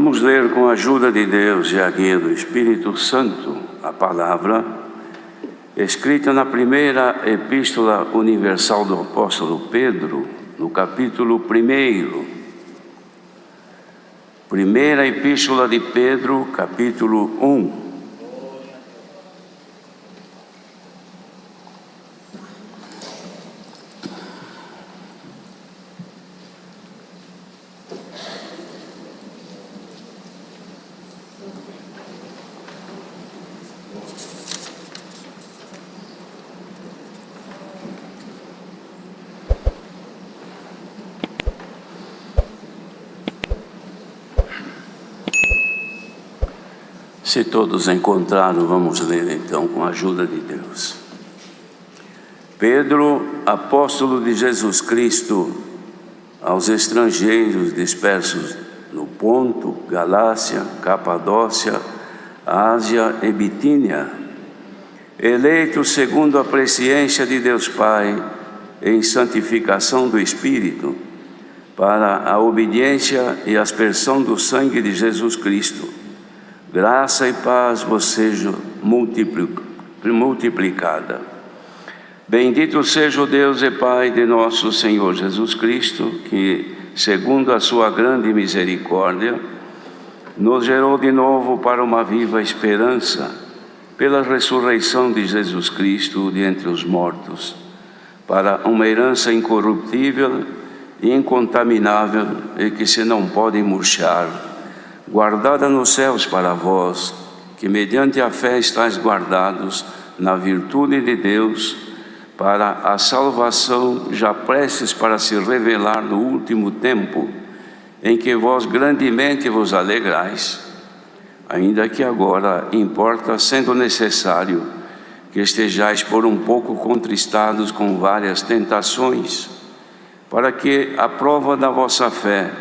Vamos ler com a ajuda de Deus e a guia do Espírito Santo a palavra escrita na primeira epístola universal do apóstolo Pedro, no capítulo 1. Primeira epístola de Pedro, capítulo 1. Se todos encontraram, vamos ler então com a ajuda de Deus. Pedro, apóstolo de Jesus Cristo, aos estrangeiros dispersos no Ponto, Galácia, Capadócia, Ásia e Bitínia, eleitos segundo a presciência de Deus Pai, em santificação do Espírito, para a obediência e aspersão do sangue de Jesus Cristo, graça e paz vos sejam multiplicada. Bendito seja o Deus e Pai de nosso Senhor Jesus Cristo, que, segundo a sua grande misericórdia, nos gerou de novo para uma viva esperança, pela ressurreição de Jesus Cristo de entre os mortos, para uma herança incorruptível e incontaminável e que se não pode murchar, guardada nos céus para vós, que mediante a fé estáis guardados na virtude de Deus, para a salvação já prestes para se revelar no último tempo, em que vós grandemente vos alegrais, ainda que agora importa, sendo necessário, que estejais por um pouco contristados com várias tentações, para que a prova da vossa fé,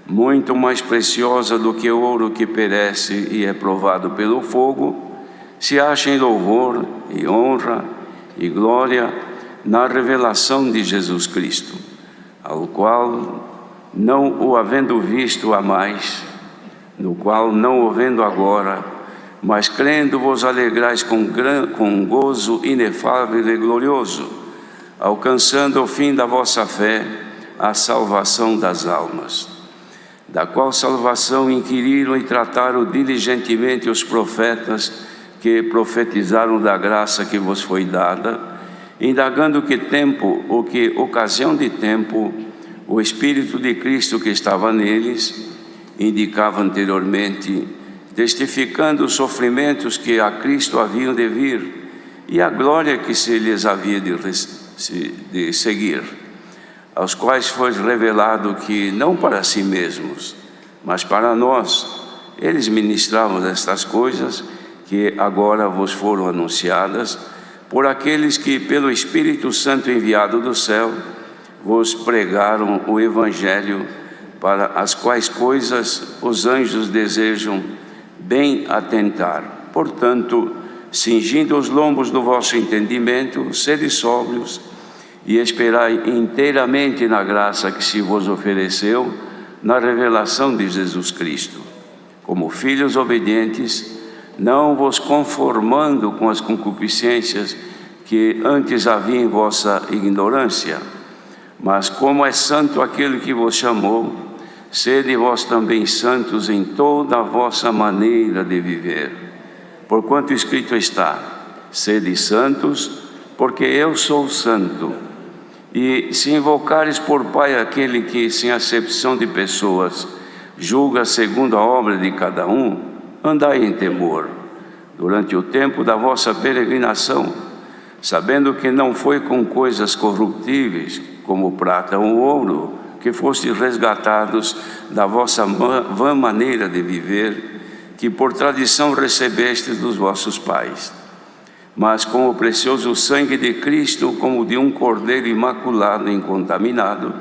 muito mais preciosa do que o ouro que perece e é provado pelo fogo, se acha em louvor e honra e glória na revelação de Jesus Cristo, ao qual, não o havendo visto há mais, no qual não o vendo agora, mas crendo vos alegrais com gozo inefável e glorioso, alcançando o fim da vossa fé, a salvação das almas, da qual salvação inquiriram e trataram diligentemente os profetas que profetizaram da graça que vos foi dada, indagando que tempo ou que ocasião de tempo o Espírito de Cristo que estava neles indicava anteriormente, testificando os sofrimentos que a Cristo haviam de vir e a glória que se lhes havia de seguir, aos quais foi revelado que, não para si mesmos, mas para nós, eles ministravam estas coisas que agora vos foram anunciadas, por aqueles que, pelo Espírito Santo enviado do céu, vos pregaram o Evangelho, para as quais coisas os anjos desejam bem atentar. Portanto, cingindo os lombos do vosso entendimento, sede sóbrios, e esperai inteiramente na graça que se vos ofereceu na revelação de Jesus Cristo. Como filhos obedientes, não vos conformando com as concupiscências que antes havia em vossa ignorância, mas como é santo aquele que vos chamou, sede vós também santos em toda a vossa maneira de viver. Porquanto escrito está: sede santos, porque eu sou santo. E se invocares por Pai aquele que, sem acepção de pessoas, julga segundo a obra de cada um, andai em temor, durante o tempo da vossa peregrinação, sabendo que não foi com coisas corruptíveis, como prata ou ouro, que fostes resgatados da vossa vã maneira de viver, que por tradição recebestes dos vossos pais, mas com o precioso sangue de Cristo, como de um cordeiro imaculado e incontaminado,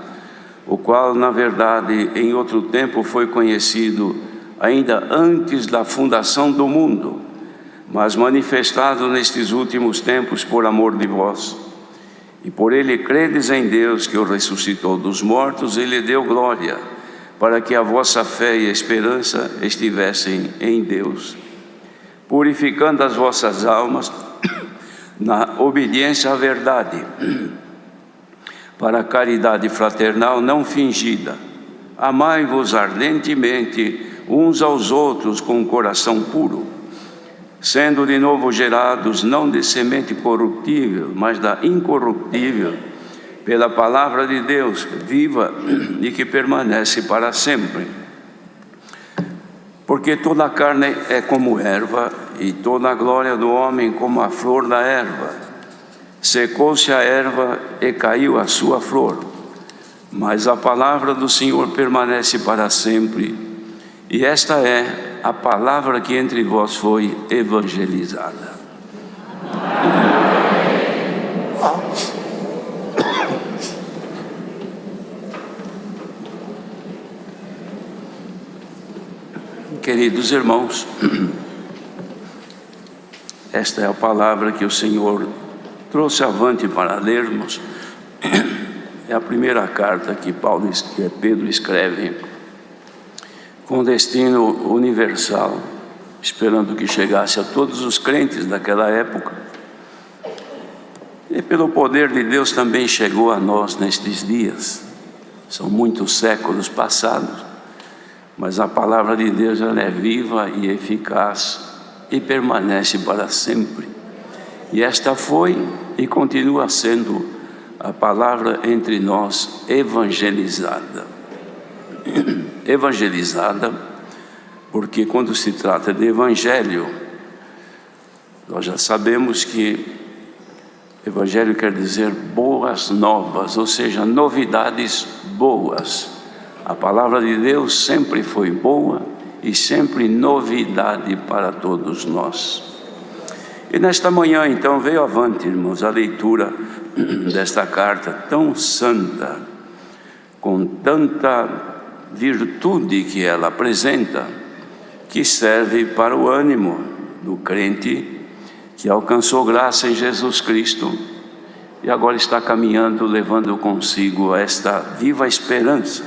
o qual, na verdade, em outro tempo foi conhecido, ainda antes da fundação do mundo, mas manifestado nestes últimos tempos por amor de vós. E por ele credes em Deus, que o ressuscitou dos mortos e lhe deu glória, para que a vossa fé e esperança estivessem em Deus, purificando as vossas almas na obediência à verdade, para a caridade fraternal não fingida. Amai-vos ardentemente uns aos outros com um coração puro, sendo de novo gerados, não de semente corruptível, mas da incorruptível, pela palavra de Deus, viva e que permanece para sempre. Porque toda a carne é como erva, e toda a glória do homem como a flor da erva. Secou-se a erva e caiu a sua flor, mas a palavra do Senhor permanece para sempre. E esta é a palavra que entre vós foi evangelizada. Queridos irmãos, esta é a palavra que o Senhor trouxe avante para lermos. É a primeira carta que Pedro escreve com destino universal, esperando que chegasse a todos os crentes daquela época. E pelo poder de Deus também chegou a nós nestes dias. São muitos séculos passados, mas a palavra de Deus ela é viva e eficaz e permanece para sempre. E esta foi e continua sendo a palavra entre nós evangelizada. Evangelizada, porque quando se trata de evangelho, nós já sabemos que evangelho quer dizer boas novas, ou seja, novidades boas. A palavra de Deus sempre foi boa e sempre novidade para todos nós. E nesta manhã, então, veio avante, irmãos, a leitura desta carta tão santa, com tanta virtude que ela apresenta, que serve para o ânimo do crente que alcançou graça em Jesus Cristo e agora está caminhando, levando consigo esta viva esperança.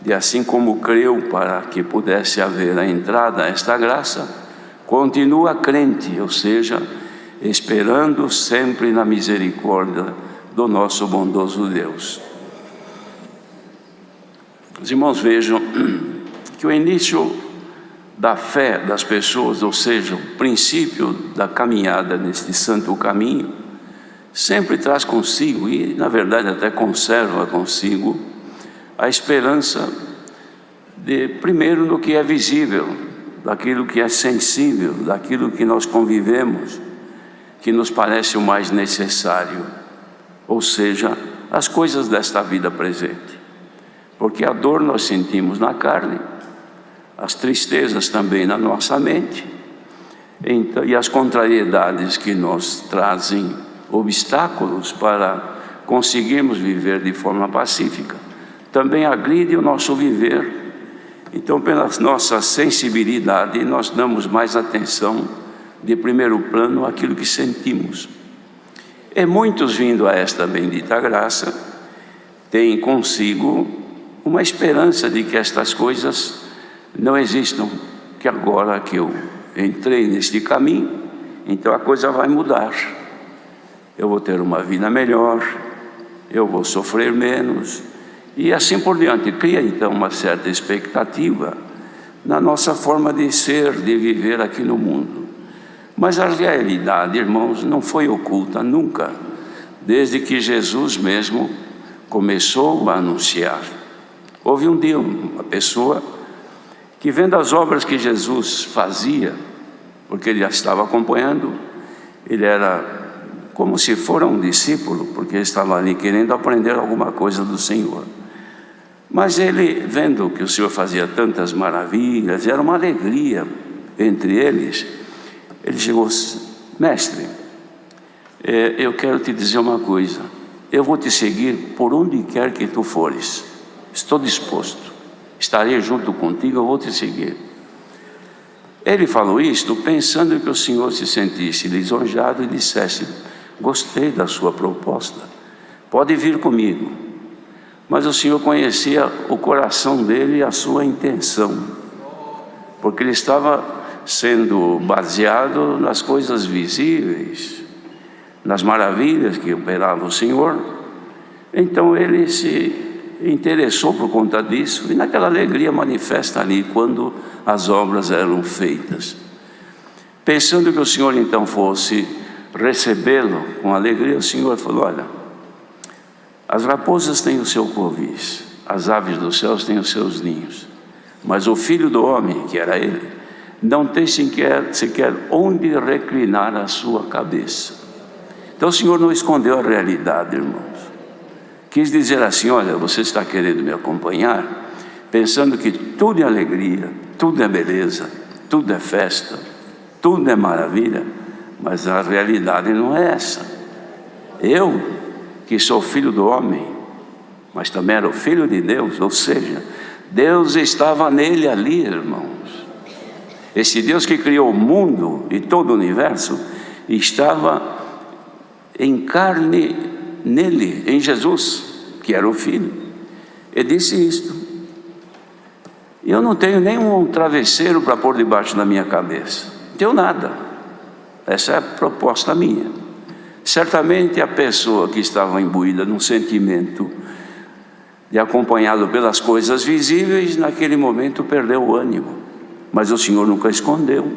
E assim como creu para que pudesse haver a entrada a esta graça, continua crente, ou seja, esperando sempre na misericórdia do nosso bondoso Deus. Os irmãos vejam que o início da fé das pessoas, ou seja, o princípio da caminhada neste santo caminho, sempre traz consigo, e na verdade até conserva consigo, a esperança de, primeiro, no que é visível, daquilo que é sensível, daquilo que nós convivemos, que nos parece o mais necessário, ou seja, as coisas desta vida presente. Porque a dor nós sentimos na carne, as tristezas também na nossa mente, então, e as contrariedades que nos trazem obstáculos para conseguirmos viver de forma pacífica, também agride o nosso viver. Então, pela nossa sensibilidade, nós damos mais atenção de primeiro plano àquilo que sentimos. E muitos, vindo a esta bendita graça, têm consigo uma esperança de que estas coisas não existam, que agora que eu entrei neste caminho, então a coisa vai mudar. Eu vou ter uma vida melhor, eu vou sofrer menos, e assim por diante. Cria então uma certa expectativa na nossa forma de ser, de viver aqui no mundo. Mas a realidade, irmãos, não foi oculta nunca, desde que Jesus mesmo começou a anunciar. Houve um dia uma pessoa que, vendo as obras que Jesus fazia, porque ele já estava acompanhando, ele era como se fora um discípulo, porque ele estava ali querendo aprender alguma coisa do Senhor. Mas ele, vendo que o Senhor fazia tantas maravilhas, era uma alegria entre eles, ele chegou: mestre, eu quero te dizer uma coisa, eu vou te seguir por onde quer que tu fores, estou disposto, estarei junto contigo, eu vou te seguir. Ele falou isto pensando que o Senhor se sentisse lisonjado e dissesse: gostei da sua proposta, pode vir comigo. Mas o Senhor conhecia o coração dele e a sua intenção, porque ele estava sendo baseado nas coisas visíveis, nas maravilhas que operava o Senhor. Então ele se interessou por conta disso, e naquela alegria manifesta ali quando as obras eram feitas. Pensando que o Senhor então fosse recebê-lo com alegria, o Senhor falou: olha, as raposas têm o seu covis, as aves dos céus têm os seus ninhos, mas o Filho do Homem, que era ele, não tem sequer onde reclinar a sua cabeça. Então o Senhor não escondeu a realidade, irmãos. Quis dizer assim: olha, você está querendo me acompanhar, pensando que tudo é alegria, tudo é beleza, tudo é festa, tudo é maravilha, mas a realidade não é essa. Eu, que sou filho do homem, mas também era o filho de Deus, ou seja, Deus estava nele ali, irmãos. Esse Deus que criou o mundo e todo o universo estava em carne nele, em Jesus, que era o Filho. Ele disse isto: eu não tenho nenhum travesseiro para pôr debaixo da minha cabeça, não tenho nada. Essa é a proposta minha. Certamente a pessoa que estava imbuída num sentimento de acompanhado pelas coisas visíveis, naquele momento perdeu o ânimo, mas o Senhor nunca escondeu.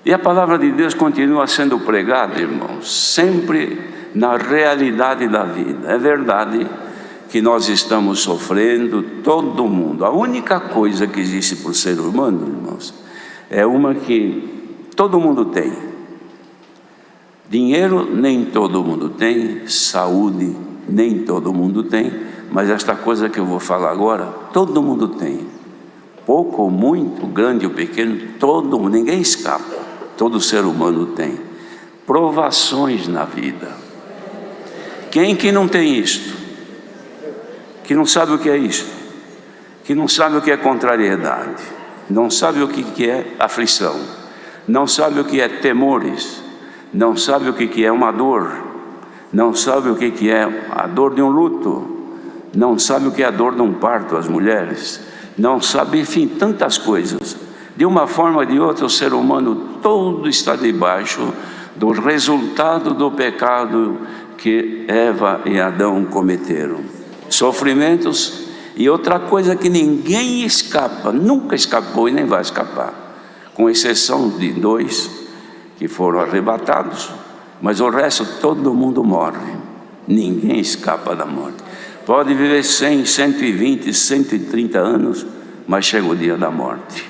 E a palavra de Deus continua sendo pregada, irmãos, sempre na realidade da vida. É verdade que nós estamos sofrendo, todo mundo. A única coisa que existe para o ser humano, irmãos, é uma que todo mundo tem. Dinheiro nem todo mundo tem, saúde nem todo mundo tem, mas esta coisa que eu vou falar agora, todo mundo tem. Pouco ou muito, grande ou pequeno, todo mundo, ninguém escapa, todo ser humano tem. Provações na vida. Quem que não tem isto? Que não sabe o que é isto? Que não sabe o que é contrariedade? Não sabe o que é aflição? Não sabe o que é temores? Não sabe o que é uma dor? Não sabe o que é a dor de um luto? Não sabe o que é a dor de um parto, as mulheres? Não sabe, enfim, tantas coisas. De uma forma ou de outra, o ser humano todo está debaixo do resultado do pecado que Eva e Adão cometeram. Sofrimentos e outra coisa que ninguém escapa, nunca escapou e nem vai escapar, com exceção de 2 que foram arrebatados, mas o resto todo mundo morre. Ninguém escapa da morte. Pode viver 100, 120, 130 anos, mas chega o dia da morte.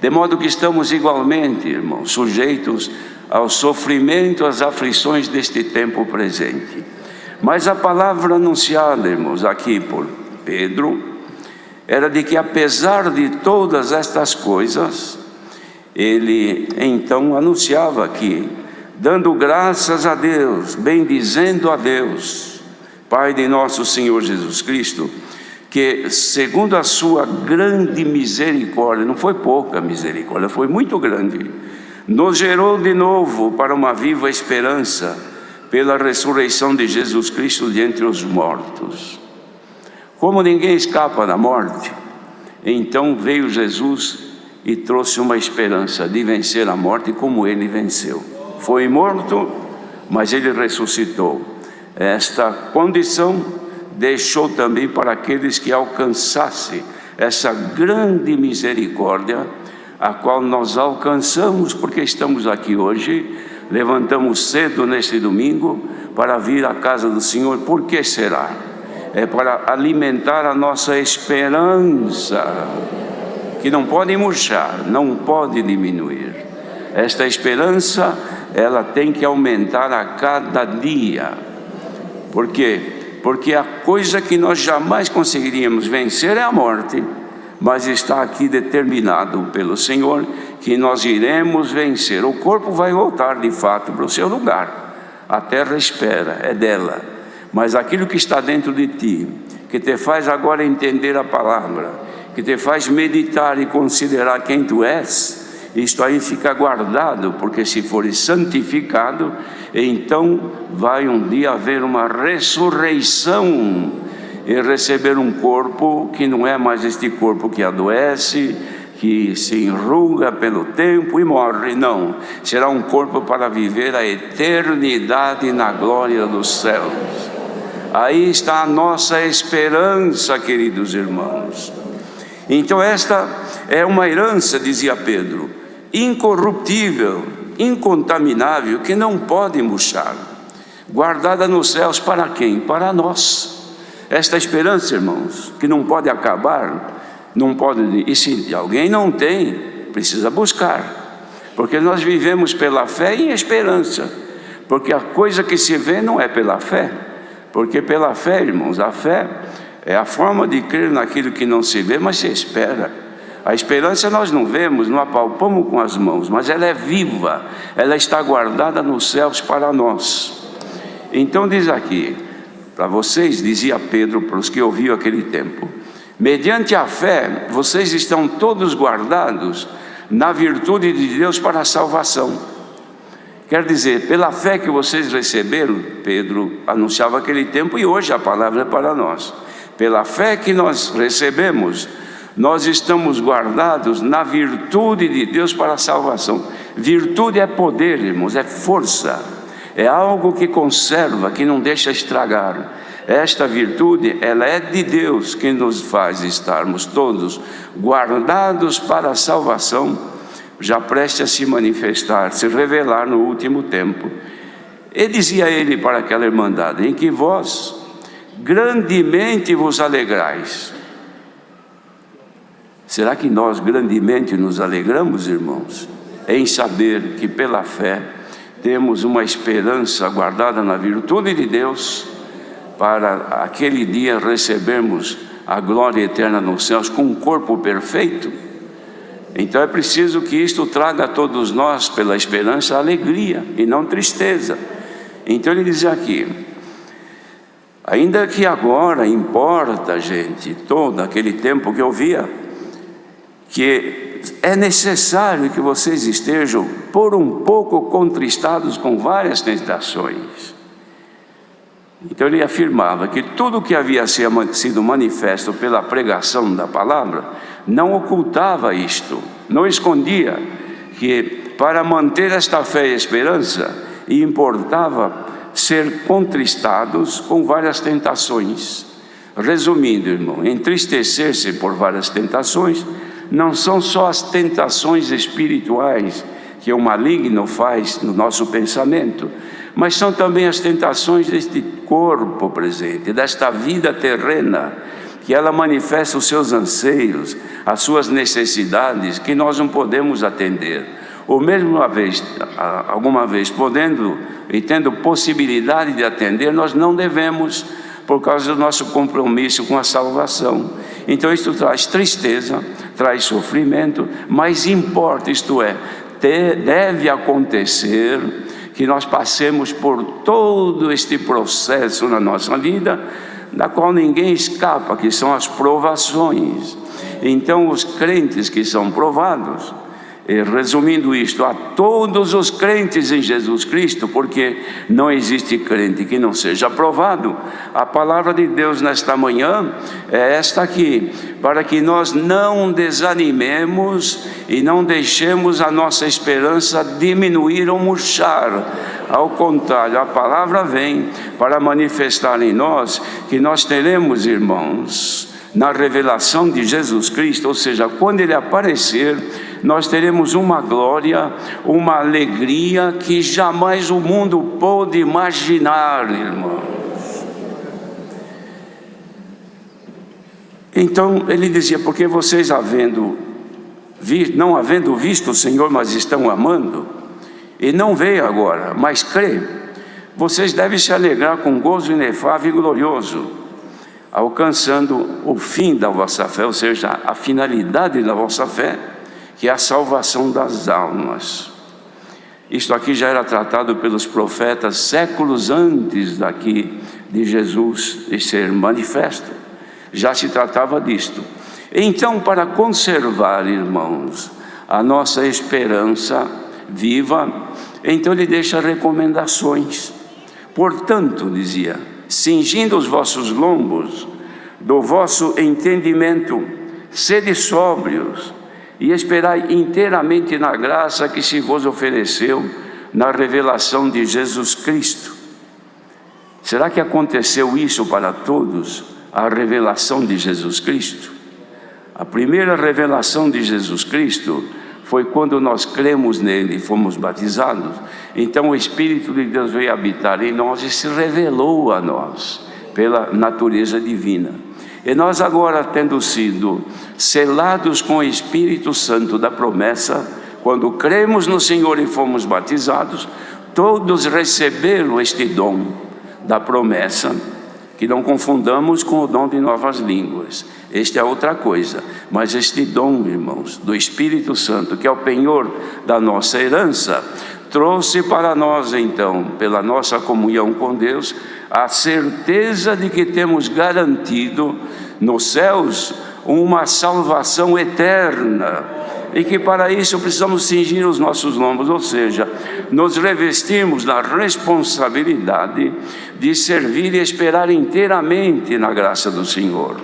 De modo que estamos igualmente, irmãos, sujeitos ao sofrimento, às aflições deste tempo presente. Mas a palavra anunciada, irmãos, aqui por Pedro, era de que apesar de todas estas coisas, ele então anunciava aqui, dando graças a Deus, bendizendo a Deus, Pai de nosso Senhor Jesus Cristo, que segundo a sua grande misericórdia, não foi pouca misericórdia, foi muito grande, nos gerou de novo para uma viva esperança, pela ressurreição de Jesus Cristo de entre os mortos. Como ninguém escapa da morte, então veio Jesus e trouxe uma esperança de vencer a morte como ele venceu. Foi morto, mas ele ressuscitou. Esta condição deixou também para aqueles que alcançassem essa grande misericórdia, a qual nós alcançamos porque estamos aqui hoje, levantamos cedo neste domingo para vir à casa do Senhor. Por que será? É para alimentar a nossa esperança, que não pode murchar, não pode diminuir. Esta esperança, ela tem que aumentar a cada dia. Por quê? Porque a coisa que nós jamais conseguiríamos vencer é a morte, mas está aqui determinado pelo Senhor que nós iremos vencer. O corpo vai voltar de fato para o seu lugar, a terra espera, é dela, mas aquilo que está dentro de ti, que te faz agora entender a palavra, que te faz meditar e considerar quem tu és, isto aí fica guardado, porque se fores santificado, então vai um dia haver uma ressurreição, e receber um corpo que não é mais este corpo que adoece, que se enruga pelo tempo e morre. Não, será um corpo para viver a eternidade na glória dos céus. Aí está a nossa esperança, queridos irmãos. Então esta é uma herança, dizia Pedro, incorruptível, incontaminável, que não pode murchar, guardada nos céus para quem? Para nós. Esta esperança, irmãos, que não pode acabar, não pode, e se alguém não tem, precisa buscar, porque nós vivemos pela fé e esperança, porque a coisa que se vê não é pela fé, porque pela fé, irmãos, a fé é a forma de crer naquilo que não se vê, mas se espera. A esperança nós não vemos, não apalpamos com as mãos, mas ela é viva, ela está guardada nos céus para nós. Então diz aqui, para vocês, dizia Pedro, para os que ouviam aquele tempo, mediante a fé, vocês estão todos guardados na virtude de Deus para a salvação. Quer dizer, pela fé que vocês receberam, Pedro anunciava aquele tempo, e hoje a palavra é para nós. Pela fé que nós recebemos, nós estamos guardados na virtude de Deus para a salvação. Virtude é poder, irmãos, é força, é algo que conserva, que não deixa estragar. Esta virtude, ela é de Deus, que nos faz estarmos todos guardados para a salvação, já preste a se manifestar, se revelar no último tempo. E dizia ele para aquela irmandade, em que vós grandemente vos alegrais. Será que nós grandemente nos alegramos, irmãos? Em saber que pela fé temos uma esperança guardada na virtude de Deus, para aquele dia recebermos a glória eterna nos céus com um corpo perfeito. Então é preciso que isto traga a todos nós, pela esperança, alegria e não tristeza. Então ele diz aqui, ainda que agora importa, gente, todo aquele tempo que eu via, que é necessário que vocês estejam por um pouco contristados com várias tentações. Então ele afirmava que tudo que havia sido manifesto pela pregação da palavra, não ocultava isto, não escondia, que para manter esta fé e esperança, importava ser contristados com várias tentações. Resumindo, irmão, entristecer-se por várias tentações, não são só as tentações espirituais que o maligno faz no nosso pensamento, mas são também as tentações deste corpo presente, desta vida terrena, que ela manifesta os seus anseios, as suas necessidades, que nós não podemos atender. Ou mesmo alguma vez podendo e tendo possibilidade de atender, nós não devemos, por causa do nosso compromisso com a salvação. Então isto traz tristeza, traz sofrimento, mas importa, isto é, deve acontecer que nós passemos por todo este processo na nossa vida, da qual ninguém escapa, que são as provações. Então os crentes que são provados, resumindo isto, a todos os crentes em Jesus Cristo, porque não existe crente que não seja aprovado. A palavra de Deus nesta manhã é esta aqui, para que nós não desanimemos e não deixemos a nossa esperança diminuir ou murchar. Ao contrário, a palavra vem para manifestar em nós que nós teremos, irmãos, na revelação de Jesus Cristo, ou seja, quando Ele aparecer, nós teremos uma glória, uma alegria que jamais o mundo pôde imaginar, irmãos. Então ele dizia, porque vocês não havendo visto o Senhor, mas estão amando, e não veio agora, mas crê, vocês devem se alegrar com gozo inefável e glorioso, alcançando o fim da vossa fé, ou seja, a finalidade da vossa fé, que é a salvação das almas. Isto aqui já era tratado pelos profetas séculos antes daqui de Jesus ser manifesto. Já se tratava disto. Então, para conservar, irmãos, a nossa esperança viva, então ele deixa recomendações. Portanto, dizia, cingindo os vossos lombos, do vosso entendimento, sede sóbrios e esperai inteiramente na graça que se vos ofereceu na revelação de Jesus Cristo. Será que aconteceu isso para todos, a revelação de Jesus Cristo? A primeira revelação de Jesus Cristo foi quando nós cremos nele e fomos batizados. Então o Espírito de Deus veio habitar em nós e se revelou a nós pela natureza divina. E nós agora, tendo sido selados com o Espírito Santo da promessa, quando cremos no Senhor e fomos batizados, todos receberam este dom da promessa, que não confundamos com o dom de novas línguas. Este é outra coisa, mas este dom, irmãos, do Espírito Santo, que é o penhor da nossa herança, trouxe para nós então, pela nossa comunhão com Deus, a certeza de que temos garantido nos céus uma salvação eterna, e que para isso precisamos cingir os nossos lombos, ou seja, nos revestimos da responsabilidade de servir e esperar inteiramente na graça do Senhor.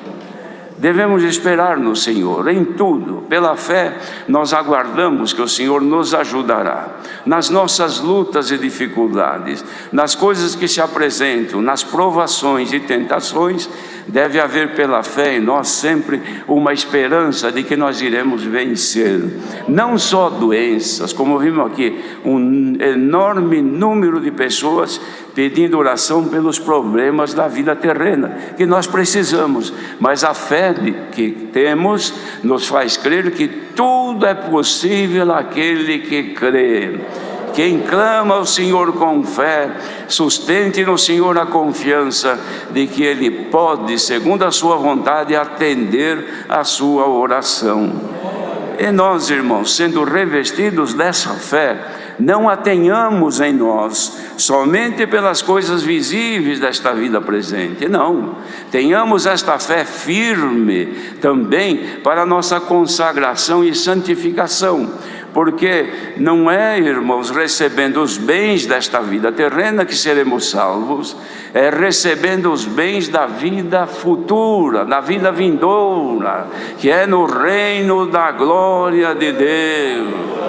Devemos esperar no Senhor em tudo. Pela fé, nós aguardamos que o Senhor nos ajudará nas nossas lutas e dificuldades, nas coisas que se apresentam, nas provações e tentações. Deve haver pela fé em nós sempre uma esperança de que nós iremos vencer, não só doenças, como vimos aqui, um enorme número de pessoas pedindo oração pelos problemas da vida terrena, que nós precisamos, mas a fé que temos nos faz crer que tudo é possível àquele que crê. Quem clama ao Senhor com fé, sustente no Senhor a confiança de que Ele pode, segundo a sua vontade, atender a sua oração. E nós, irmãos, sendo revestidos dessa fé, não a tenhamos em nós somente pelas coisas visíveis desta vida presente, não. Tenhamos esta fé firme também para a nossa consagração e santificação. Porque não é, irmãos, recebendo os bens desta vida terrena que seremos salvos, é recebendo os bens da vida futura, da vida vindoura, que é no reino da glória de Deus.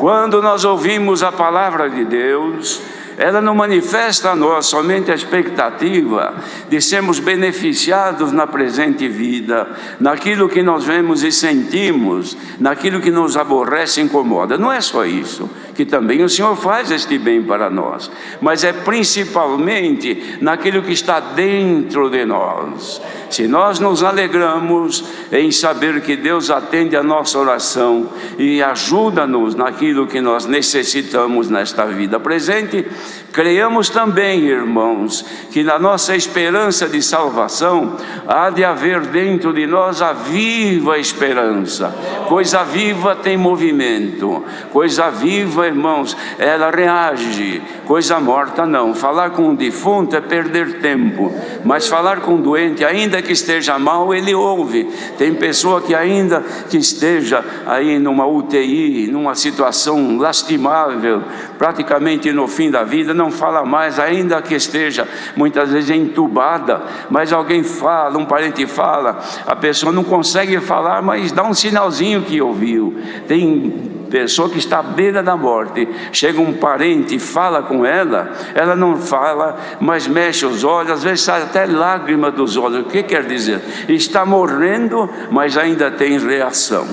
Quando nós ouvimos a palavra de Deus, ela não manifesta a nós somente a expectativa de sermos beneficiados na presente vida, naquilo que nós vemos e sentimos, naquilo que nos aborrece e incomoda. Não é só isso, que também o Senhor faz este bem para nós, mas é principalmente naquilo que está dentro de nós. Se nós nos alegramos em saber que Deus atende a nossa oração e ajuda-nos naquilo que nós necessitamos nesta vida presente, creiamos também, irmãos, que na nossa esperança de salvação há de haver dentro de nós a viva esperança. Coisa viva tem movimento, coisa viva, irmãos, ela reage, coisa morta não. Falar com um defunto é perder tempo, mas falar com um doente, ainda que esteja mal, ele ouve. Tem pessoa que ainda que esteja aí numa UTI, numa situação lastimável, praticamente no fim da vida, não fala mais, ainda que esteja muitas vezes entubada, mas alguém fala, um parente fala, a pessoa não consegue falar, mas dá um sinalzinho que ouviu. Tem pessoa que está à beira da morte, chega um parente e fala com ela, ela não fala, mas mexe os olhos, às vezes sai até lágrima dos olhos. O que quer dizer? Está morrendo, mas ainda tem reação.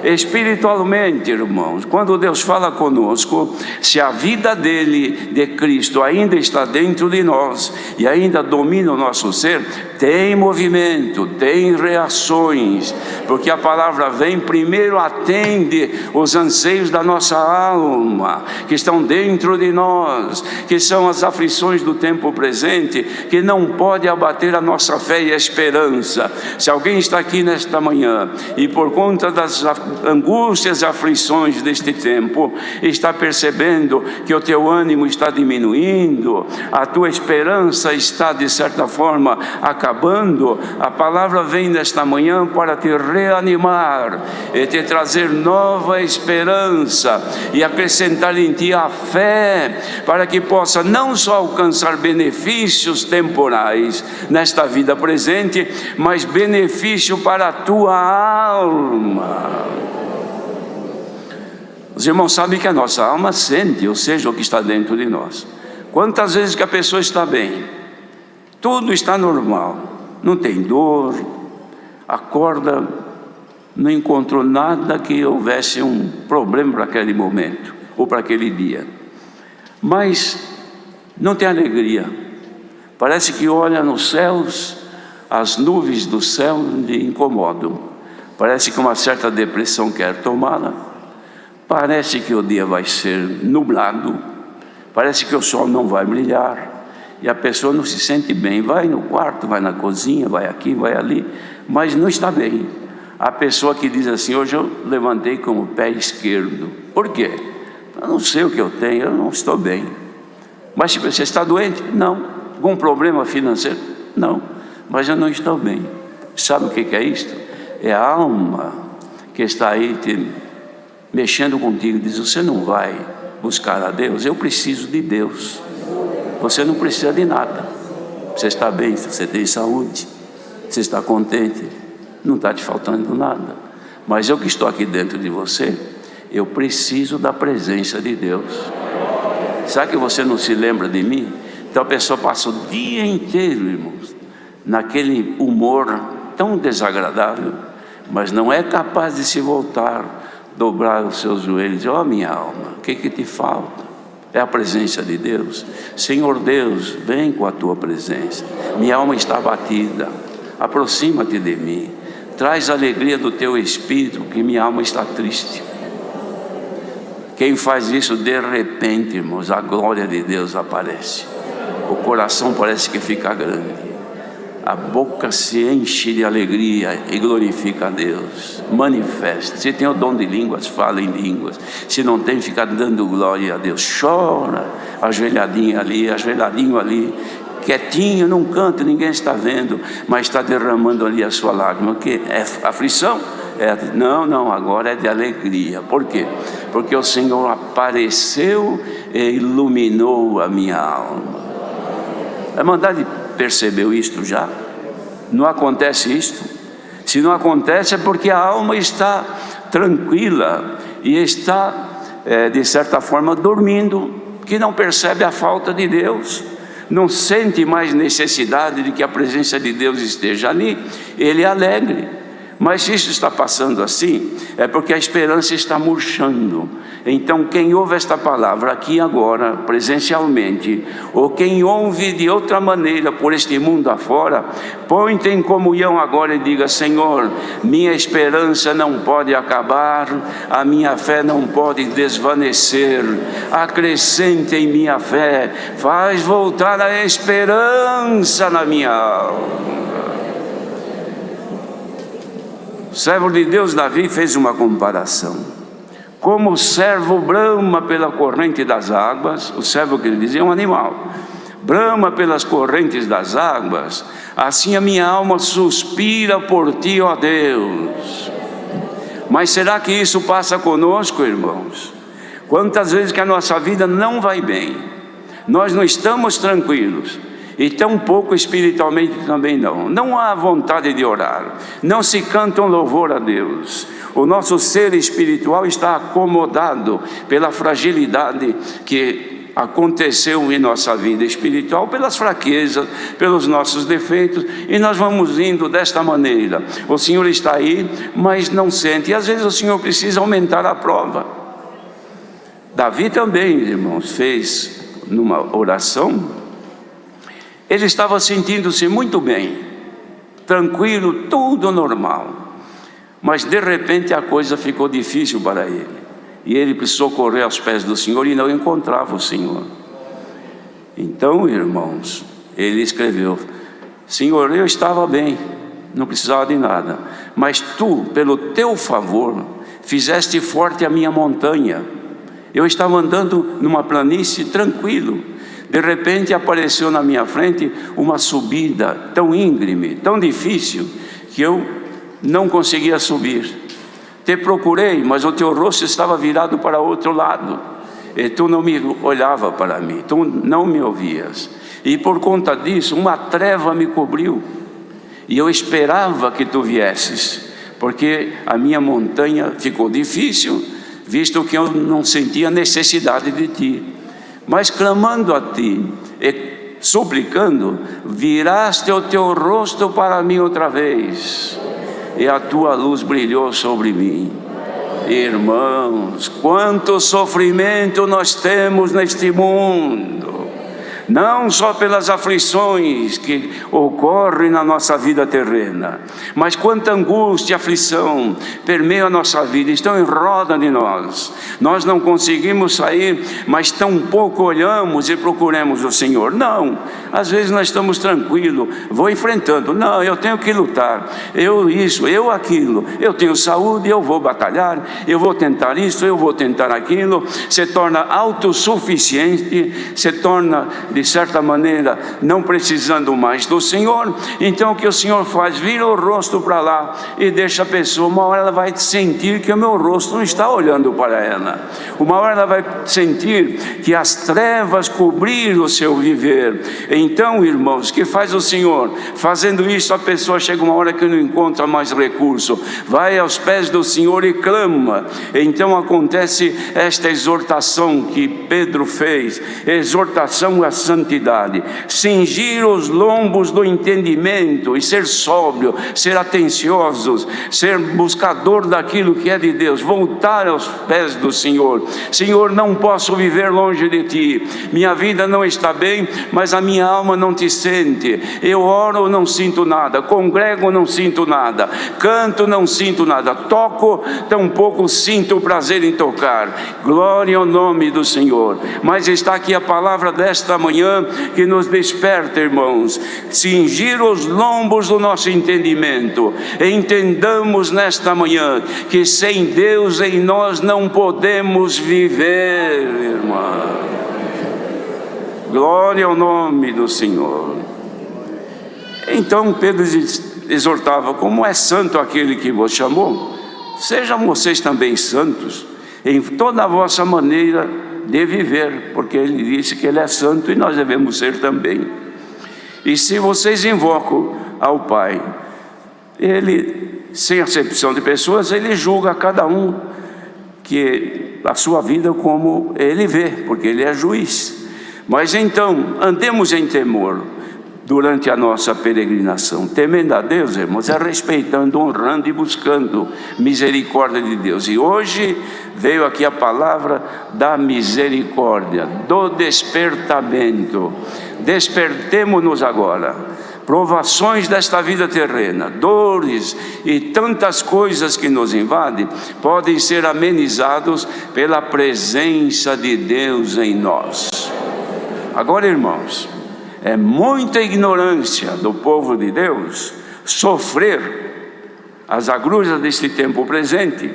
Espiritualmente, irmãos, quando Deus fala conosco, se a vida dele, de Cristo, ainda está dentro de nós e ainda domina o nosso ser, tem movimento, tem reações, porque a palavra vem primeiro, atende os anseios da nossa alma, que estão dentro de nós, que são as aflições do tempo presente, que não pode abater a nossa fé e a esperança. Se alguém está aqui nesta manhã e por conta das angústias e aflições deste tempo, está percebendo que o teu ânimo está diminuindo, a tua esperança está de certa forma acabando, a palavra vem nesta manhã para te reanimar e te trazer nova esperança e acrescentar em ti a fé, para que possa não só alcançar benefícios temporais nesta vida presente, mas benefício para a tua alma. Os irmãos sabem que a nossa alma sente, ou seja, o que está dentro de nós. Quantas vezes que a pessoa está bem, tudo está normal, não tem dor, acorda, não encontrou nada que houvesse um problema para aquele momento ou para aquele dia, mas não tem alegria. Parece que olha nos céus, as nuvens do céu lhe incomodam. Parece que uma certa depressão quer tomá-la. Parece que o dia vai ser nublado. Parece que o sol não vai brilhar. E a pessoa não se sente bem. Vai no quarto, vai na cozinha, vai aqui, vai ali, mas não está bem. A pessoa que diz assim: hoje eu levantei com o pé esquerdo. Por quê? Eu não sei o que eu tenho, eu não estou bem. Mas se você está doente? Não. Algum problema financeiro? Não. Mas eu não estou bem. Sabe o que é isto? É a alma que está aí mexendo contigo. Diz: você não vai buscar a Deus? Eu preciso de Deus. Você não precisa de nada. Você está bem, você tem saúde, você está contente, não está te faltando nada. Mas eu que estou aqui dentro de você, eu preciso da presença de Deus. Sabe que você não se lembra de mim? Então a pessoa passa o dia inteiro, irmãos, naquele humor tão desagradável, mas não é capaz de se voltar, dobrar os seus joelhos e dizer: ó minha alma, o que te falta? É a presença de Deus. Senhor Deus, vem com a tua presença. Minha alma está abatida, aproxima-te de mim, traz a alegria do teu espírito, que minha alma está triste. Quem faz isso, de repente, irmãos, a glória de Deus aparece. O coração parece que fica grande, a boca se enche de alegria e glorifica a Deus. Manifesta. Se tem o dom de línguas, fala em línguas. Se não tem, fica dando glória a Deus. Chora, ajoelhadinho ali, quietinho, não canta, ninguém está vendo, mas está derramando ali a sua lágrima. Que é aflição? Não, agora é de alegria. Por quê? Porque o Senhor apareceu e iluminou a minha alma. A Irmandade percebeu isto já? Não acontece isto? Se não acontece é porque a alma está tranquila e está, de certa forma, dormindo, que não percebe a falta de Deus, não sente mais necessidade de que a presença de Deus esteja ali. Ele é alegre. Mas se isso está passando assim, é porque a esperança está murchando. Então quem ouve esta palavra aqui agora, presencialmente, ou quem ouve de outra maneira por este mundo afora, põe-te em comunhão agora e diga: Senhor, minha esperança não pode acabar, a minha fé não pode desvanecer, acrescente em minha fé, faz voltar a esperança na minha alma. O servo de Deus Davi fez uma comparação: como o servo brama pela corrente das águas, o servo que ele dizia é um animal, brama pelas correntes das águas, assim a minha alma suspira por ti, ó Deus. Mas será que isso passa conosco, irmãos? Quantas vezes que a nossa vida não vai bem, nós não estamos tranquilos, e tão pouco espiritualmente também não há vontade de orar, não se canta um louvor a Deus. O nosso ser espiritual está acomodado pela fragilidade que aconteceu em nossa vida espiritual, pelas fraquezas, pelos nossos defeitos, e nós vamos indo desta maneira. O Senhor está aí, mas não sente, e às vezes o Senhor precisa aumentar a prova. Davi também, irmãos, fez numa oração. Ele estava sentindo-se muito bem, tranquilo, tudo normal, mas de repente a coisa ficou difícil para ele, e ele precisou correr aos pés do Senhor e não encontrava o Senhor. Então, irmãos, ele escreveu: Senhor, eu estava bem, não precisava de nada, mas tu, pelo teu favor, fizeste forte a minha montanha. Eu estava andando numa planície tranquilo, de repente apareceu na minha frente uma subida tão íngreme, tão difícil, que eu não conseguia subir. Te procurei, mas o teu rosto estava virado para outro lado, e tu não me olhava para mim, tu não me ouvias, e por conta disso uma treva me cobriu, e eu esperava que tu viesses, porque a minha montanha ficou difícil, visto que eu não sentia necessidade de ti. Mas clamando a ti e suplicando, viraste o teu rosto para mim outra vez, e a tua luz brilhou sobre mim. Irmãos, quanto sofrimento nós temos neste mundo, não só pelas aflições que ocorrem na nossa vida terrena, mas quanta angústia e aflição permeia a nossa vida, estão em roda de nós. Nós não conseguimos sair, mas tão pouco olhamos e procuramos o Senhor. Não, às vezes nós estamos tranquilos, vou enfrentando, não, eu tenho que lutar, eu isso, eu aquilo, eu tenho saúde, eu vou batalhar, eu vou tentar isso, eu vou tentar aquilo. Se torna autossuficiente, se torna de certa maneira não precisando mais do Senhor. Então o que o Senhor faz? Vira o rosto para lá e deixa a pessoa, uma hora ela vai sentir que o meu rosto não está olhando para ela, uma hora ela vai sentir que as trevas cobriram o seu viver. Então, irmãos, que faz o Senhor? Fazendo isso, a pessoa chega uma hora que não encontra mais recurso, vai aos pés do Senhor e clama. Então acontece esta exortação que Pedro fez, exortação à santidade, cingir os lombos do entendimento e ser sóbrio, ser atenciosos, ser buscador daquilo que é de Deus, voltar aos pés do Senhor. Senhor, não posso viver longe de ti, minha vida não está bem, mas a minha alma não te sente, eu oro, não sinto nada, congrego, não sinto nada, canto, não sinto nada, toco, tampouco sinto prazer em tocar. Glória ao nome do Senhor. Mas está aqui a palavra desta manhã que nos desperta, irmãos, cingir os lombos do nosso entendimento. Entendamos nesta manhã que sem Deus em nós não podemos viver, irmão. Glória ao nome do Senhor. Então Pedro exortava: como é santo aquele que vos chamou, sejam vocês também santos em toda a vossa maneira de viver, porque ele disse que ele é santo e nós devemos ser também. E se vocês invocam ao Pai, ele, sem acepção de pessoas, ele julga cada um que a sua vida como ele vê, porque ele é juiz. Mas então, andemos em temor durante a nossa peregrinação, temendo a Deus, irmãos, é respeitando, honrando e buscando misericórdia de Deus. E hoje veio aqui a palavra da misericórdia, do despertamento. Despertemo-nos agora. Provações desta vida terrena, dores e tantas coisas que nos invadem, podem ser amenizados pela presença de Deus em nós. Agora, irmãos, é muita ignorância do povo de Deus sofrer as agruras deste tempo presente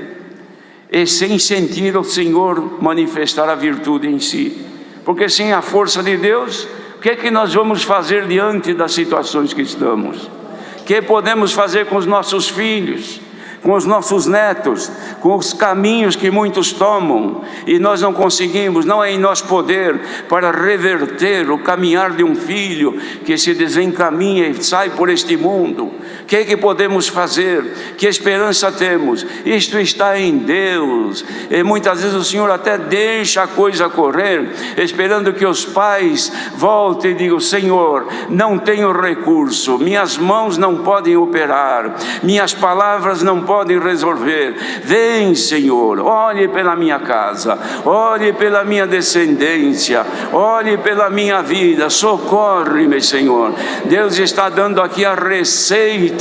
e sem sentir o Senhor manifestar a virtude em si. Porque sem a força de Deus, o que é que nós vamos fazer diante das situações que estamos? O que podemos fazer com os nossos filhos, com os nossos netos, com os caminhos que muitos tomam, e nós não conseguimos, não é em nosso poder para reverter o caminhar de um filho que se desencaminha e sai por este mundo. O que é que podemos fazer? Que esperança temos? Isto está em Deus. E muitas vezes o Senhor até deixa a coisa correr, esperando que os pais voltem e digam: Senhor, não tenho recurso, minhas mãos não podem operar, minhas palavras não podem resolver. Vem, Senhor, olhe pela minha casa, olhe pela minha descendência, olhe pela minha vida, socorre-me, Senhor. Deus está dando aqui a receita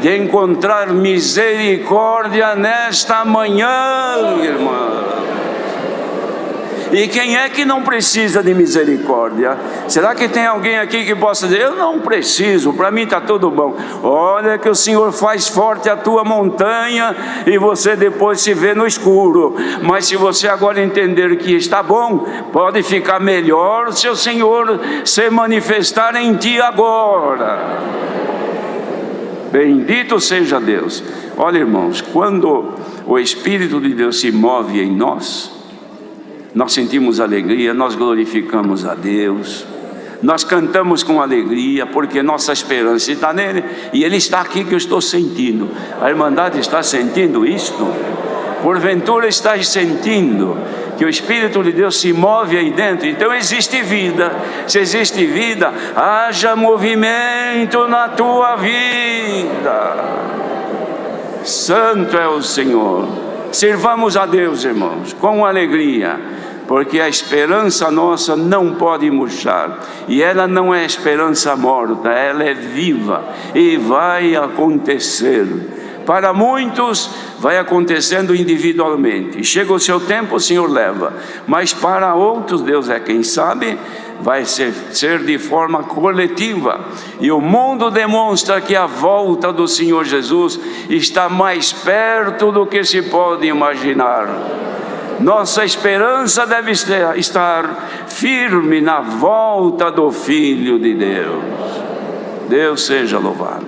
de encontrar misericórdia nesta manhã, irmã. E quem é que não precisa de misericórdia? Será que tem alguém aqui que possa dizer: eu não preciso, para mim está tudo bom? Olha que o Senhor faz forte a tua montanha e você depois se vê no escuro. Mas se você agora entender que está bom, pode ficar melhor se o Senhor se manifestar em ti agora. Bendito seja Deus. Olha, irmãos, quando o Espírito de Deus se move em nós, nós sentimos alegria, nós glorificamos a Deus, nós cantamos com alegria, porque nossa esperança está nele, e ele está aqui que eu estou sentindo. A Irmandade está sentindo isto? Porventura está sentindo que o Espírito de Deus se move aí dentro? Então existe vida. Se existe vida, haja movimento na tua vida. Santo é o Senhor. Servamos a Deus, irmãos, com alegria, porque a esperança nossa não pode murchar, e ela não é esperança morta, ela é viva e vai acontecer. Para muitos vai acontecendo individualmente, chega o seu tempo, o Senhor leva, mas para outros, Deus é quem sabe, vai ser de forma coletiva. E o mundo demonstra que a volta do Senhor Jesus está mais perto do que se pode imaginar. Nossa esperança deve estar firme na volta do Filho de Deus. Deus seja louvado.